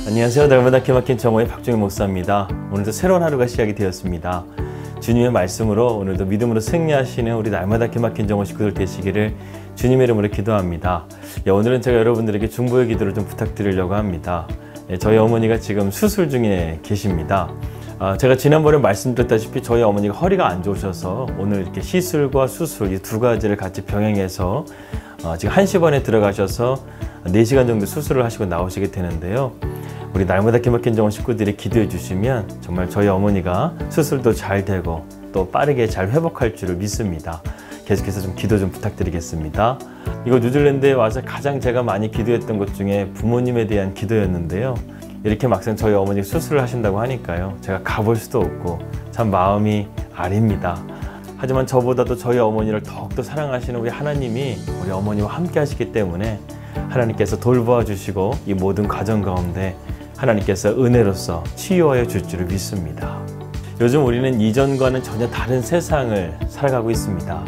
안녕하세요. 날마다 기막힌 정오의 박종일 목사입니다. 오늘도 새로운 하루가 시작이 되었습니다. 주님의 말씀으로 오늘도 믿음으로 승리하시는 우리 날마다 기막힌 정오 식구들 되시기를 주님의 이름으로 기도합니다. 오늘은 제가 여러분들에게 중보의 기도를 좀 부탁드리려고 합니다. 저희 어머니가 지금 수술 중에 계십니다. 제가 지난번에 말씀드렸다시피 저희 어머니가 허리가 안 좋으셔서 오늘 이렇게 시술과 수술 이 두 가지를 같이 병행해서 지금 한시반에 들어가셔서 4시간 정도 수술을 하시고 나오시게 되는데요. 우리 날마다 기막힌 정오 식구들이 기도해 주시면 정말 저희 어머니가 수술도 잘 되고 또 빠르게 잘 회복할 줄을 믿습니다. 계속해서 좀 기도 좀 부탁드리겠습니다. 이거 뉴질랜드에 와서 가장 제가 많이 기도했던 것 중에 부모님에 대한 기도였는데요. 이렇게 막상 저희 어머니가 수술을 하신다고 하니까요. 제가 가볼 수도 없고 참 마음이 아립니다. 하지만 저보다도 저희 어머니를 더욱더 사랑하시는 우리 하나님이 우리 어머니와 함께 하시기 때문에 하나님께서 돌보아 주시고 이 모든 과정 가운데 하나님께서 은혜로서 치유하여 줄 줄을 믿습니다. 요즘 우리는 이전과는 전혀 다른 세상을 살아가고 있습니다.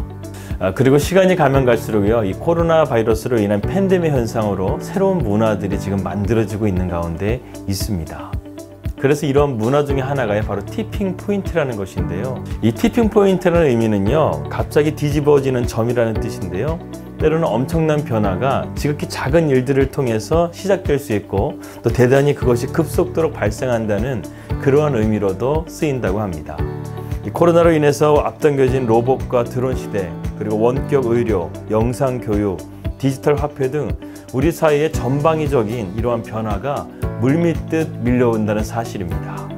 그리고 시간이 가면 갈수록요, 이 코로나 바이러스로 인한 팬데믹 현상으로 새로운 문화들이 지금 만들어지고 있는 가운데 있습니다. 그래서 이런 문화 중에 하나가 바로 티핑 포인트라는 것인데요. 이 티핑 포인트라는 의미는요, 갑자기 뒤집어지는 점이라는 뜻인데요. 때로는 엄청난 변화가 지극히 작은 일들을 통해서 시작될 수 있고 또 대단히 그것이 급속도로 발생한다는 그러한 의미로도 쓰인다고 합니다. 이 코로나로 인해서 앞당겨진 로봇과 드론 시대, 그리고 원격 의료, 영상 교육, 디지털 화폐 등 우리 사회의 전방위적인 이러한 변화가 물밀듯 밀려온다는 사실입니다.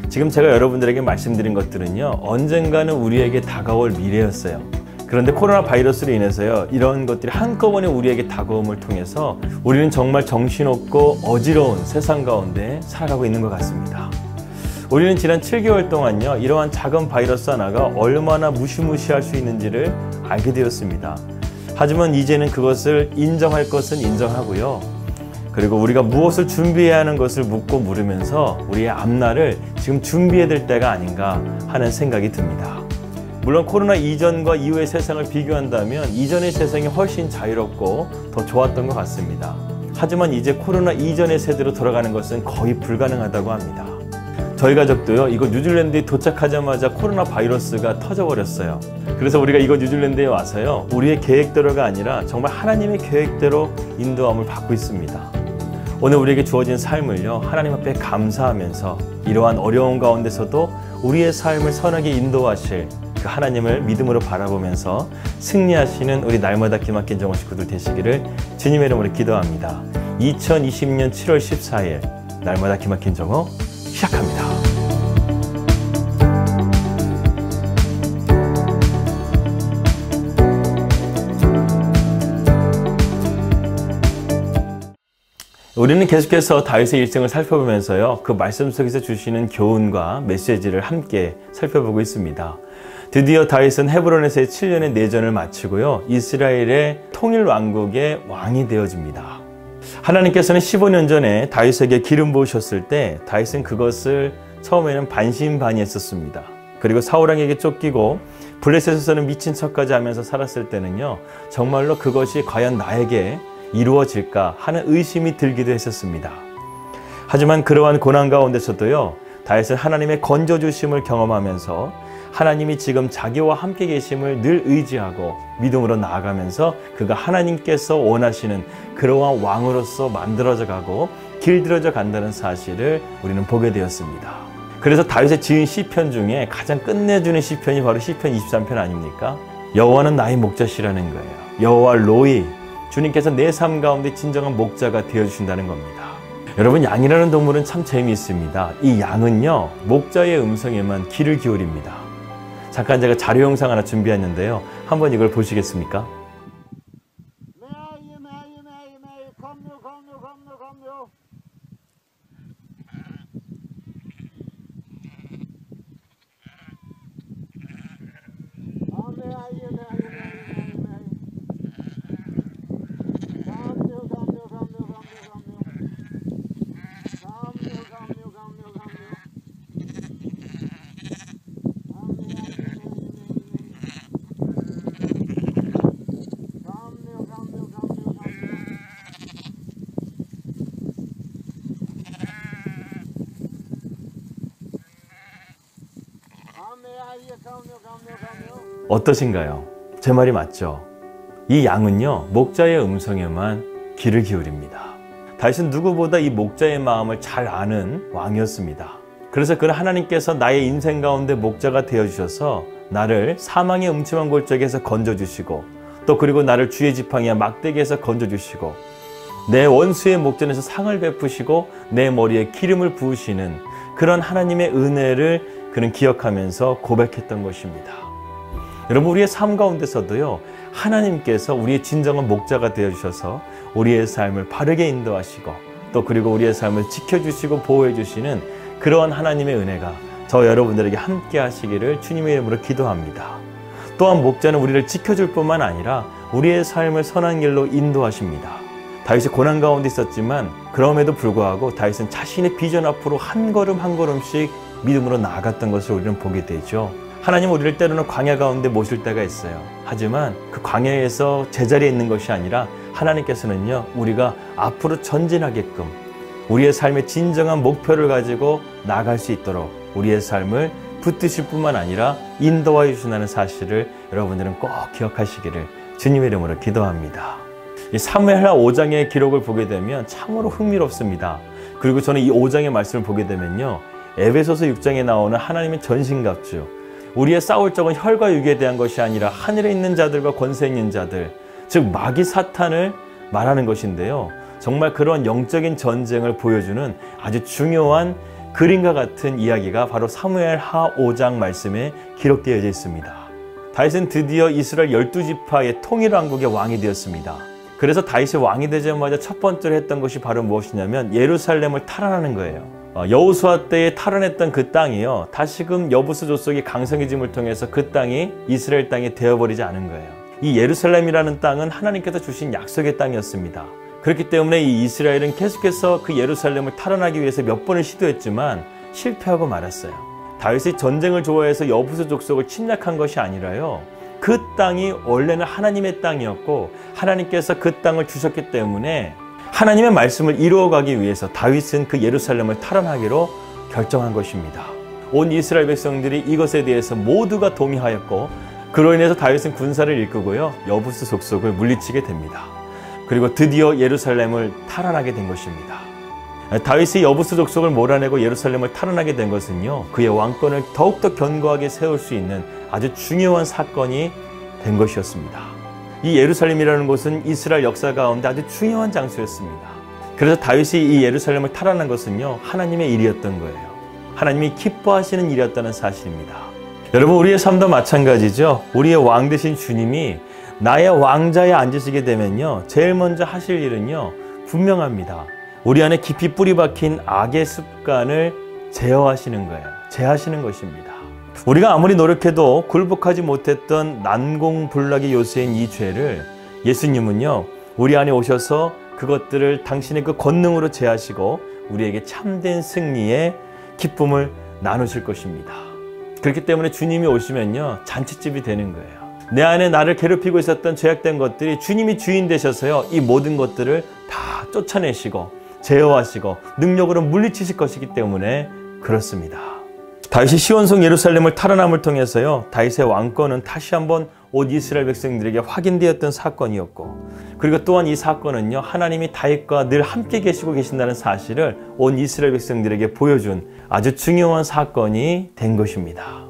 지금 제가 여러분들에게 말씀드린 것들은요, 언젠가는 우리에게 다가올 미래였어요. 그런데 코로나 바이러스로 인해서요, 이런 것들이 한꺼번에 우리에게 다가옴을 통해서 우리는 정말 정신없고 어지러운 세상 가운데 살아가고 있는 것 같습니다. 우리는 지난 7개월 동안요, 이러한 작은 바이러스 하나가 얼마나 무시무시할 수 있는지를 알게 되었습니다. 하지만 이제는 그것을 인정할 것은 인정하고요. 그리고 우리가 무엇을 준비해야 하는 것을 묻고 물으면서 우리의 앞날을 지금 준비해야 될 때가 아닌가 하는 생각이 듭니다. 물론 코로나 이전과 이후의 세상을 비교한다면 이전의 세상이 훨씬 자유롭고 더 좋았던 것 같습니다. 하지만 이제 코로나 이전의 세대로 돌아가는 것은 거의 불가능하다고 합니다. 저희 가족도요, 이곳 뉴질랜드에 도착하자마자 코로나 바이러스가 터져버렸어요. 그래서 우리가 이곳 뉴질랜드에 와서요, 우리의 계획대로가 아니라 정말 하나님의 계획대로 인도함을 받고 있습니다. 오늘 우리에게 주어진 삶을요, 하나님 앞에 감사하면서 이러한 어려운 가운데서도 우리의 삶을 선하게 인도하실 그 하나님을 믿음으로 바라보면서 승리하시는 우리 날마다 기막힌 정오 식구들 되시기를 주님의 이름으로 기도합니다. 2020년 7월 14일 날마다 기막힌 정오 시작합니다. 우리는 계속해서 다윗의 일생을 살펴보면서요, 그 말씀 속에서 주시는 교훈과 메시지를 함께 살펴보고 있습니다. 드디어 다윗은 헤브론에서의 7년의 내전을 마치고요, 이스라엘의 통일 왕국의 왕이 되어집니다. 하나님께서는 15년 전에 다윗에게 기름 부으셨을 때 다윗은 그것을 처음에는 반신반의했었습니다. 그리고 사울왕에게 쫓기고 블레셋에서는 미친 척까지 하면서 살았을 때는요, 정말로 그것이 과연 나에게 이루어질까 하는 의심이 들기도 했었습니다. 하지만 그러한 고난 가운데서도요, 다윗은 하나님의 건져주심을 경험하면서 하나님이 지금 자기와 함께 계심을 늘 의지하고 믿음으로 나아가면서 그가 하나님께서 원하시는 그러한 왕으로서 만들어져 가고 길들여져 간다는 사실을 우리는 보게 되었습니다. 그래서 다윗의 지은 시편 중에 가장 끝내주는 시편이 바로 시편 23편 아닙니까? 여호와는 나의 목자시라는 거예요. 여호와 로이, 주님께서 내 삶 가운데 진정한 목자가 되어주신다는 겁니다. 여러분, 양이라는 동물은 참 재미있습니다. 이 양은요, 목자의 음성에만 귀를 기울입니다. 잠깐 제가 자료 영상 하나 준비했는데요. 한번 이걸 보시겠습니까? 어떠신가요? 제 말이 맞죠? 이 양은요, 목자의 음성에만 귀를 기울입니다. 다윗은 누구보다 이 목자의 마음을 잘 아는 왕이었습니다. 그래서 그는 하나님께서 나의 인생 가운데 목자가 되어주셔서 나를 사망의 음침한 골짜기에서 건져주시고, 또 그리고 나를 주의 지팡이와 막대기에서 건져주시고, 내 원수의 목전에서 상을 베푸시고 내 머리에 기름을 부으시는 그런 하나님의 은혜를 그는 기억하면서 고백했던 것입니다. 여러분, 우리의 삶 가운데서도요, 하나님께서 우리의 진정한 목자가 되어주셔서 우리의 삶을 바르게 인도하시고, 또 그리고 우리의 삶을 지켜주시고 보호해주시는 그러한 하나님의 은혜가 저 여러분들에게 함께 하시기를 주님의 이름으로 기도합니다. 또한 목자는 우리를 지켜줄 뿐만 아니라 우리의 삶을 선한 길로 인도하십니다. 다윗이 고난 가운데 있었지만 그럼에도 불구하고 다윗은 자신의 비전 앞으로 한 걸음 한 걸음씩 믿음으로 나아갔던 것을 우리는 보게 되죠. 하나님은 우리를 때로는 광야 가운데 모실 때가 있어요. 하지만 그 광야에서 제자리에 있는 것이 아니라 하나님께서는요, 우리가 앞으로 전진하게끔 우리의 삶의 진정한 목표를 가지고 나아갈 수 있도록 우리의 삶을 붙드실 뿐만 아니라 인도하여 주신다는 사실을 여러분들은 꼭 기억하시기를 주님의 이름으로 기도합니다. 이 사무엘하 5장의 기록을 보게 되면 참으로 흥미롭습니다. 그리고 저는 이 5장의 말씀을 보게 되면요, 에베소서 6장에 나오는 하나님의 전신갑주, 우리의 싸울 적은 혈과 육에 대한 것이 아니라 하늘에 있는 자들과 권세 있는 자들, 즉 마귀 사탄을 말하는 것인데요, 정말 그런 영적인 전쟁을 보여주는 아주 중요한 그림과 같은 이야기가 바로 사무엘하 5장 말씀에 기록되어 있습니다. 다윗은 드디어 이스라엘 12지파의 통일왕국의 왕이 되었습니다. 그래서 다윗이 왕이 되자마자 첫 번째로 했던 것이 바로 무엇이냐면 예루살렘을 탈환하는 거예요. 여호수아 때에 탈환했던 그 땅이요, 다시금 여부수 족속이 강성해짐을 통해서 그 땅이 이스라엘 땅이 되어버리지 않은 거예요. 이 예루살렘이라는 땅은 하나님께서 주신 약속의 땅이었습니다. 그렇기 때문에 이 이스라엘은 계속해서 그 예루살렘을 탈환하기 위해서 몇 번을 시도했지만 실패하고 말았어요. 다윗이 전쟁을 좋아해서 여부수 족속을 침략한 것이 아니라요, 그 땅이 원래는 하나님의 땅이었고 하나님께서 그 땅을 주셨기 때문에 하나님의 말씀을 이루어가기 위해서 다윗은 그 예루살렘을 탈환하기로 결정한 것입니다. 온 이스라엘 백성들이 이것에 대해서 모두가 동의하였고, 그로 인해서 다윗은 군사를 이끌고요, 여부수 족속을 물리치게 됩니다. 그리고 드디어 예루살렘을 탈환하게 된 것입니다. 다윗이 여부수 족속을 몰아내고 예루살렘을 탈환하게 된 것은요, 그의 왕권을 더욱더 견고하게 세울 수 있는 아주 중요한 사건이 된 것이었습니다. 이 예루살렘이라는 곳은 이스라엘 역사 가운데 아주 중요한 장소였습니다. 그래서 다윗이 이 예루살렘을 탈환한 것은요, 하나님의 일이었던 거예요. 하나님이 기뻐하시는 일이었다는 사실입니다. 여러분, 우리의 삶도 마찬가지죠. 우리의 왕 되신 주님이 나의 왕자에 앉으시게 되면요, 제일 먼저 하실 일은요, 분명합니다. 우리 안에 깊이 뿌리 박힌 악의 습관을 제어하시는 거예요. 제하시는 것입니다. 우리가 아무리 노력해도 굴복하지 못했던 난공불락의 요소인 이 죄를 예수님은요, 우리 안에 오셔서 그것들을 당신의 그 권능으로 제하시고 우리에게 참된 승리의 기쁨을 나누실 것입니다. 그렇기 때문에 주님이 오시면요, 잔치집이 되는 거예요. 내 안에 나를 괴롭히고 있었던 죄악된 것들이 주님이 주인 되셔서요, 이 모든 것들을 다 쫓아내시고 제어하시고 능력으로 물리치실 것이기 때문에 그렇습니다. 다윗이 시온성 예루살렘을 탈환함을 통해서요, 다윗의 왕권은 다시 한번 온 이스라엘 백성들에게 확인되었던 사건이었고, 그리고 또한 이 사건은요, 하나님이 다윗과 늘 함께 계시고 계신다는 사실을 온 이스라엘 백성들에게 보여준 아주 중요한 사건이 된 것입니다.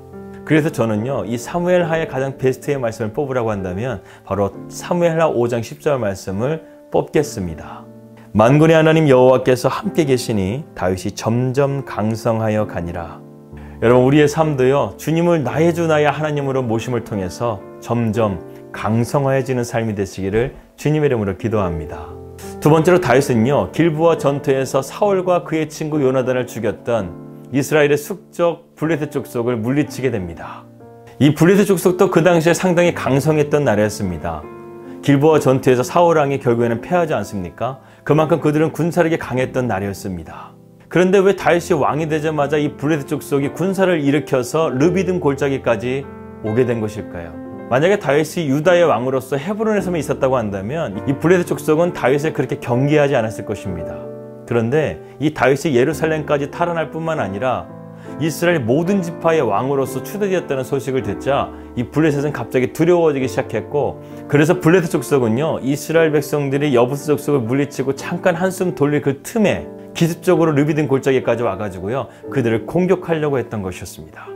그래서 저는요, 이 사무엘하의 가장 베스트의 말씀을 뽑으라고 한다면 바로 사무엘하 5장 10절 말씀을 뽑겠습니다. 만군의 하나님 여호와께서 함께 계시니 다윗이 점점 강성하여 가니라. 여러분, 우리의 삶도요, 주님을 나의 주 나의 하나님으로 모심을 통해서 점점 강성해지는 삶이 되시기를 주님의 이름으로 기도합니다. 두 번째로 다윗은요, 길보아 전투에서 사울과 그의 친구 요나단을 죽였던 이스라엘의 숙적 블레셋 족속을 물리치게 됩니다. 이 블레셋 족속도 그 당시에 상당히 강성했던 나라였습니다. 길보아 전투에서 사울 왕이 결국에는 패하지 않습니까? 그만큼 그들은 군사력이 강했던 나라였습니다. 그런데 왜 다윗이 왕이 되자마자 이 블레셋 족속이 군사를 일으켜서 르비딤 골짜기까지 오게 된 것일까요? 만약에 다윗이 유다의 왕으로서 헤브론에서만 있었다고 한다면 이 블레셋 족속은 다윗을 그렇게 경계하지 않았을 것입니다. 그런데 이 다윗이 예루살렘까지 탈환할 뿐만 아니라 이스라엘 모든 지파의 왕으로서 추대되었다는 소식을 듣자 이 블레셋은 갑자기 두려워지기 시작했고, 그래서 블레셋 족속은요, 이스라엘 백성들이 여부스 족속을 물리치고 잠깐 한숨 돌릴 그 틈에 기습적으로 르비딘 골짜기까지 와가지고요, 그들을 공격하려고 했던 것이었습니다.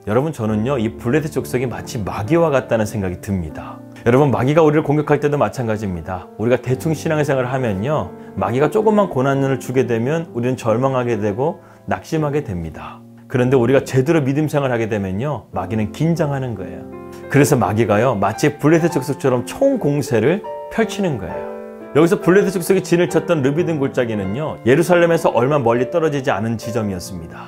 여러분, 저는요, 이 블레셋 족속이 마치 마귀와 같다는 생각이 듭니다. 여러분, 마귀가 우리를 공격할 때도 마찬가지입니다. 우리가 대충 신앙생활을 하면요, 마귀가 조금만 고난을 주게 되면 우리는 절망하게 되고 낙심하게 됩니다. 그런데 우리가 제대로 믿음 생활을 하게 되면요, 마귀는 긴장하는 거예요. 그래서 마귀가요, 마치 블레셋 족속처럼 총공세를 펼치는 거예요. 여기서 블레셋 족속이 진을 쳤던 르비딘 골짜기는요, 예루살렘에서 얼마 멀리 떨어지지 않은 지점이었습니다.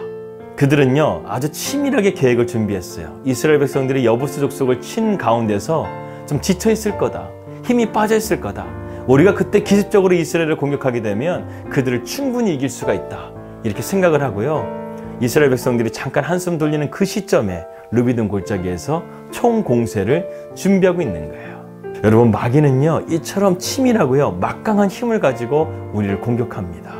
그들은요, 아주 치밀하게 계획을 준비했어요. 이스라엘 백성들이 여부스 족속을 친 가운데서 좀 지쳐 있을 거다, 힘이 빠져 있을 거다, 우리가 그때 기습적으로 이스라엘을 공격하게 되면 그들을 충분히 이길 수가 있다, 이렇게 생각을 하고요, 이스라엘 백성들이 잠깐 한숨 돌리는 그 시점에 르비딘 골짜기에서 총공세를 준비하고 있는 거예요. 여러분, 마귀는요, 이처럼 치밀하고요, 막강한 힘을 가지고 우리를 공격합니다.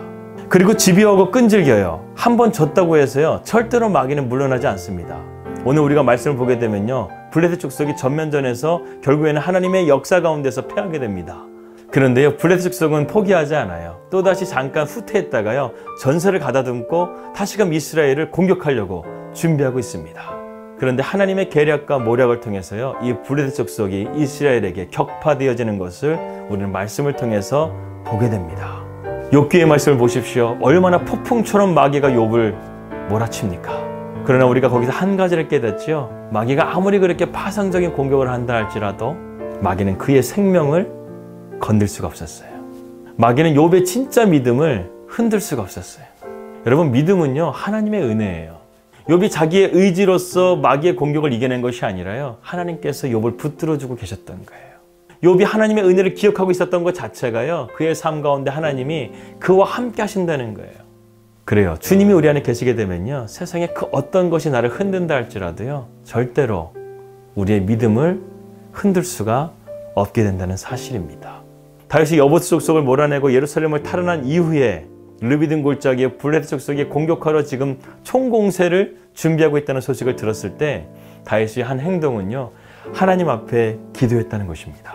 그리고 집요하고 끈질겨요. 한번 졌다고 해서요, 절대로 마귀는 물러나지 않습니다. 오늘 우리가 말씀을 보게 되면요, 블레셋 족속이 전면전에서 결국에는 하나님의 역사 가운데서 패하게 됩니다. 그런데요, 블레셋 족속은 포기하지 않아요. 또다시 잠깐 후퇴했다가요, 전세를 가다듬고 다시금 이스라엘을 공격하려고 준비하고 있습니다. 그런데 하나님의 계략과 모략을 통해서요, 이 블레셋 족속이 이스라엘에게 격파되어지는 것을 우리는 말씀을 통해서 보게 됩니다. 욥기의 말씀을 보십시오. 얼마나 폭풍처럼 마귀가 욥을 몰아칩니까? 그러나 우리가 거기서 한 가지를 깨닫죠. 마귀가 아무리 그렇게 파상적인 공격을 한다 할지라도 마귀는 그의 생명을 건들 수가 없었어요. 마귀는 욥의 진짜 믿음을 흔들 수가 없었어요. 여러분, 믿음은요, 하나님의 은혜예요. 욥이 자기의 의지로서 마귀의 공격을 이겨낸 것이 아니라요, 하나님께서 욥을 붙들어주고 계셨던 거예요. 욥이 하나님의 은혜를 기억하고 있었던 것 자체가요, 그의 삶 가운데 하나님이 그와 함께 하신다는 거예요. 그래요. 주님이 우리 안에 계시게 되면요, 세상에 그 어떤 것이 나를 흔든다 할지라도요, 절대로 우리의 믿음을 흔들 수가 없게 된다는 사실입니다. 다윗이 여부스 족속을 몰아내고 예루살렘을 탈환한 이후에 르비딘 골짜기에 블레셋 족속이 공격하러 지금 총공세를 준비하고 있다는 소식을 들었을 때 다윗의 한 행동은요, 하나님 앞에 기도했다는 것입니다.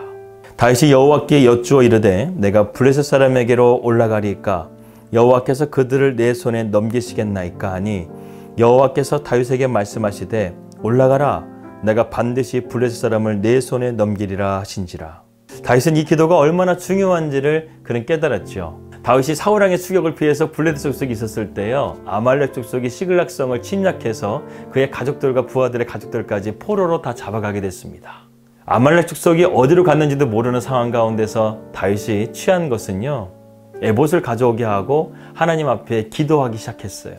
다윗이 여호와께 여쭈어 이르되 내가 블레셋 사람에게로 올라가리이까 여호와께서 그들을 내 손에 넘기시겠나이까 하니 여호와께서 다윗에게 말씀하시되 올라가라, 내가 반드시 블레셋 사람을 내 손에 넘기리라 하신지라. 다윗은 이 기도가 얼마나 중요한지를 그는 깨달았죠. 다윗이 사울왕의 추격을 피해서 블레셋 족속이 있었을 때요, 아말렉 족속이 시글락성을 침략해서 그의 가족들과 부하들의 가족들까지 포로로 다 잡아가게 됐습니다. 아말렉 족속이 어디로 갔는지도 모르는 상황 가운데서 다윗이 취한 것은요, 에봇을 가져오게 하고 하나님 앞에 기도하기 시작했어요.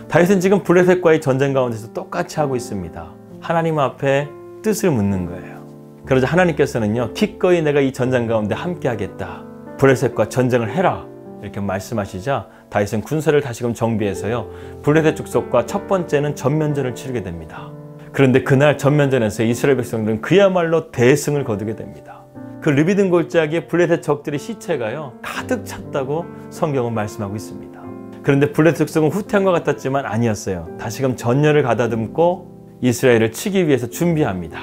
다윗은 지금 블레셋과의 전쟁 가운데서 똑같이 하고 있습니다. 하나님 앞에 뜻을 묻는 거예요. 그러자 하나님께서는요, 기꺼이 내가 이 전쟁 가운데 함께 하겠다, 블레셋과 전쟁을 해라, 이렇게 말씀하시자 다윗은 군사를 다시금 정비해서요, 블레셋 족속과 첫 번째는 전면전을 치르게 됩니다. 그런데 그날 전면전에서 이스라엘 백성들은 그야말로 대승을 거두게 됩니다. 그 르비딘 골짜기에 블레셋 적들의 시체가요, 가득 찼다고 성경은 말씀하고 있습니다. 그런데 블레셋 족속은 후퇴한 것 같았지만 아니었어요. 다시금 전열을 가다듬고 이스라엘을 치기 위해서 준비합니다.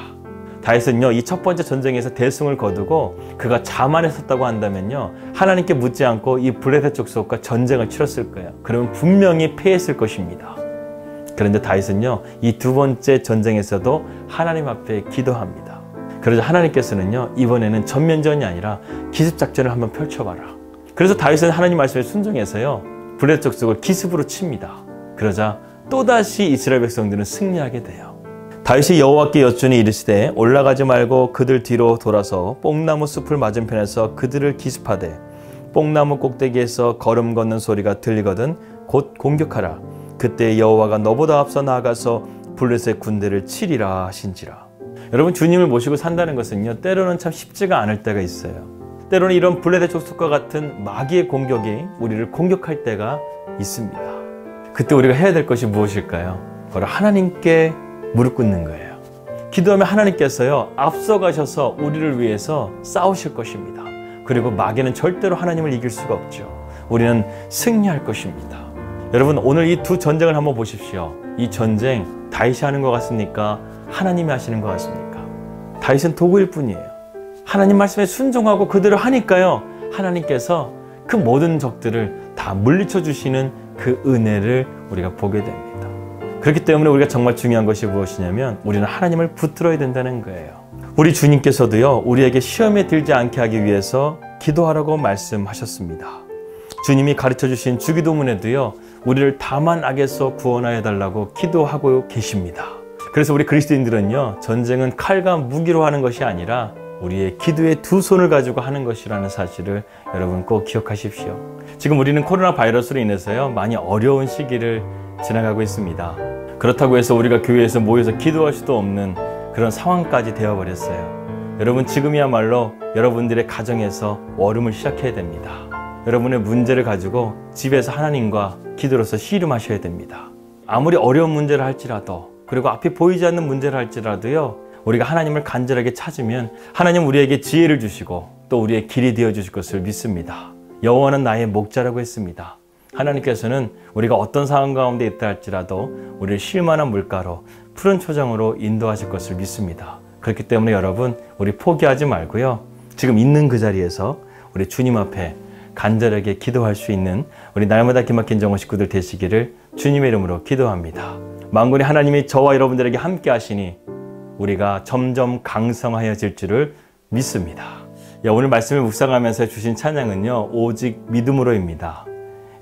다윗은요, 이 첫 번째 전쟁에서 대승을 거두고 그가 자만했었다고 한다면요, 하나님께 묻지 않고 이 블레셋 족속과 전쟁을 치렀을 거예요. 그러면 분명히 패했을 것입니다. 그런데 다윗은요, 이 두 번째 전쟁에서도 하나님 앞에 기도합니다. 그러자 하나님께서는요, 이번에는 전면전이 아니라 기습작전을 한번 펼쳐봐라. 그래서 다윗은 하나님 말씀에 순종해서요, 블레셋 족속을 기습으로 칩니다. 그러자 또다시 이스라엘 백성들은 승리하게 돼요. 다윗이 여호와께 여쭈니 이르시되 올라가지 말고 그들 뒤로 돌아서 뽕나무 숲을 맞은편에서 그들을 기습하되 뽕나무 꼭대기에서 걸음 걷는 소리가 들리거든 곧 공격하라. 그때 여호와가 너보다 앞서 나아가서 블레셋 군대를 치리라 하신지라. 여러분, 주님을 모시고 산다는 것은요, 때로는 참 쉽지가 않을 때가 있어요. 때로는 이런 블레셋 족속과 같은 마귀의 공격이 우리를 공격할 때가 있습니다. 그때 우리가 해야 될 것이 무엇일까요? 바로 하나님께 무릎 꿇는 거예요. 기도하면 하나님께서요, 앞서가셔서 우리를 위해서 싸우실 것입니다. 그리고 마귀는 절대로 하나님을 이길 수가 없죠. 우리는 승리할 것입니다. 여러분, 오늘 이 두 전쟁을 한번 보십시오. 이 전쟁 다윗이 하는 것 같습니까? 하나님이 하시는 것 같습니까? 다윗은 도구일 뿐이에요. 하나님 말씀에 순종하고 그대로 하니까요, 하나님께서 그 모든 적들을 다 물리쳐 주시는 그 은혜를 우리가 보게 됩니다. 그렇기 때문에 우리가 정말 중요한 것이 무엇이냐면 우리는 하나님을 붙들어야 된다는 거예요. 우리 주님께서도요, 우리에게 시험에 들지 않게 하기 위해서 기도하라고 말씀하셨습니다. 주님이 가르쳐 주신 주기도문에도요, 우리를 다만 악에서 구원하여 달라고 기도하고 계십니다. 그래서 우리 그리스도인들은요, 전쟁은 칼과 무기로 하는 것이 아니라 우리의 기도의 두 손을 가지고 하는 것이라는 사실을 여러분 꼭 기억하십시오. 지금 우리는 코로나 바이러스로 인해서요, 많이 어려운 시기를 지나가고 있습니다. 그렇다고 해서 우리가 교회에서 모여서 기도할 수도 없는 그런 상황까지 되어버렸어요. 여러분, 지금이야말로 여러분들의 가정에서 월음을 시작해야 됩니다. 여러분의 문제를 가지고 집에서 하나님과 기도로서 씨름하셔야 됩니다. 아무리 어려운 문제를 할지라도, 그리고 앞이 보이지 않는 문제를 할지라도요, 우리가 하나님을 간절하게 찾으면 하나님 우리에게 지혜를 주시고 또 우리의 길이 되어 주실 것을 믿습니다. 여호와는 나의 목자라고 했습니다. 하나님께서는 우리가 어떤 상황 가운데 있다 할지라도 우리를 쉴만한 물가로, 푸른 초장으로 인도하실 것을 믿습니다. 그렇기 때문에 여러분, 우리 포기하지 말고요, 지금 있는 그 자리에서 우리 주님 앞에 간절하게 기도할 수 있는 우리 날마다 기막힌 정원 식구들 되시기를 주님의 이름으로 기도합니다. 만군의 하나님이 저와 여러분들에게 함께 하시니 우리가 점점 강성하여질 줄을 믿습니다. 오늘 말씀을 묵상하면서 주신 찬양은요, 오직 믿음으로입니다.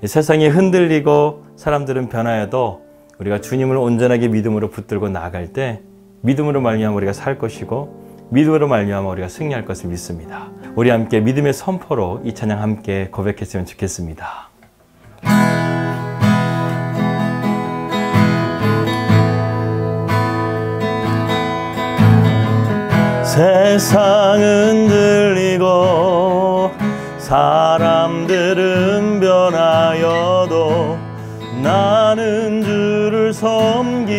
세상이 흔들리고 사람들은 변하여도 우리가 주님을 온전하게 믿음으로 붙들고 나아갈 때 믿음으로 말미암아 우리가 살 것이고 믿음으로 말미암아 우리가 승리할 것을 믿습니다. 우리 함께 믿음의 선포로 이 찬양 함께 고백했으면 좋겠습니다. 세상은 들리고 사람들은 변하여도 나는 주를 섬기리.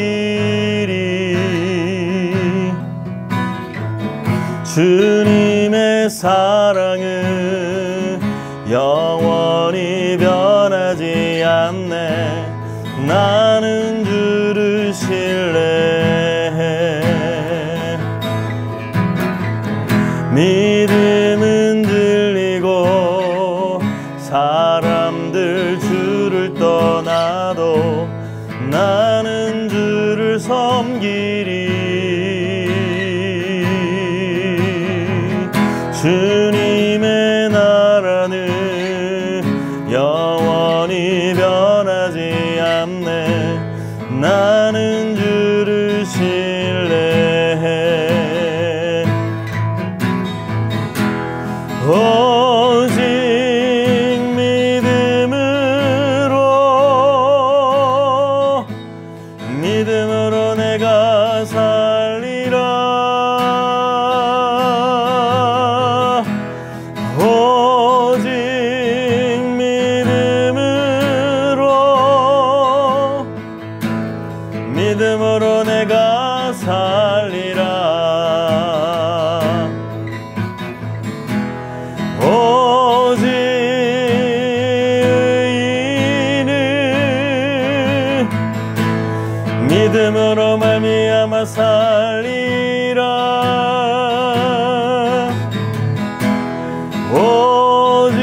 주님의 사랑은 영원히 변하지 않네. 나는 주를 신뢰해. 믿음은 들리고 사람들 주를 떠나도 나는 주를 섬기리. 주님의 나라는 영원히 변하지 않네. 나는 주를 신뢰해. 오직 믿음으로 내가 살리라. 오직 믿음으로 내가 살리라. 오직 의인은 믿음으로 말미암아 살리라. 오직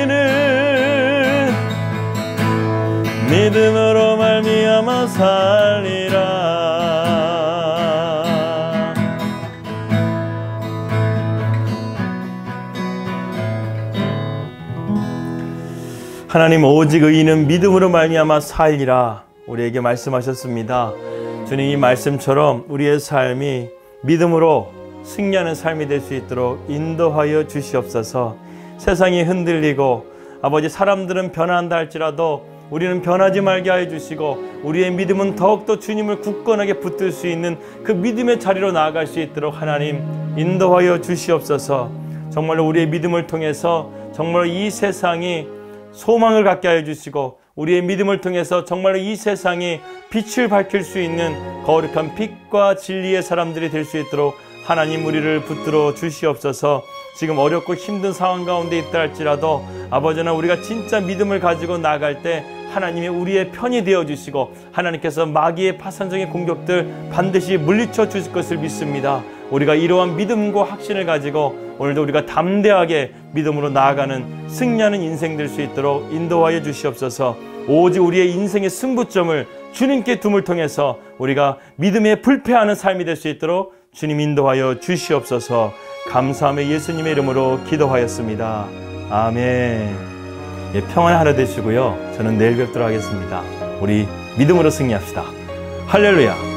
의인은 믿음으로 말미암아 살리라. 하나님, 오직 의인은 믿음으로 말미암아 살리라 우리에게 말씀하셨습니다. 주님, 이 말씀처럼 우리의 삶이 믿음으로 승리하는 삶이 될 수 있도록 인도하여 주시옵소서. 세상이 흔들리고 아버지 사람들은 변한다 할지라도 우리는 변하지 말게 하여 주시고 우리의 믿음은 더욱더 주님을 굳건하게 붙들 수 있는 그 믿음의 자리로 나아갈 수 있도록 하나님 인도하여 주시옵소서. 정말로 우리의 믿음을 통해서 정말 이 세상이 소망을 갖게 하여 주시고 우리의 믿음을 통해서 정말로 이 세상이 빛을 밝힐 수 있는 거룩한 빛과 진리의 사람들이 될 수 있도록 하나님 우리를 붙들어 주시옵소서. 지금 어렵고 힘든 상황 가운데 있다 할지라도 아버지나 우리가 진짜 믿음을 가지고 나아갈 때 하나님이 우리의 편이 되어주시고 하나님께서 마귀의 파산적인 공격들 반드시 물리쳐 주실 것을 믿습니다. 우리가 이러한 믿음과 확신을 가지고 오늘도 우리가 담대하게 믿음으로 나아가는 승리하는 인생 될 수 있도록 인도하여 주시옵소서. 오직 우리의 인생의 승부점을 주님께 둠을 통해서 우리가 믿음에 불패하는 삶이 될 수 있도록 주님 인도하여 주시옵소서. 감사하며 예수님의 이름으로 기도하였습니다. 아멘. 예, 평안한 하루 되시고요. 저는 내일 뵙도록 하겠습니다. 우리 믿음으로 승리합시다. 할렐루야.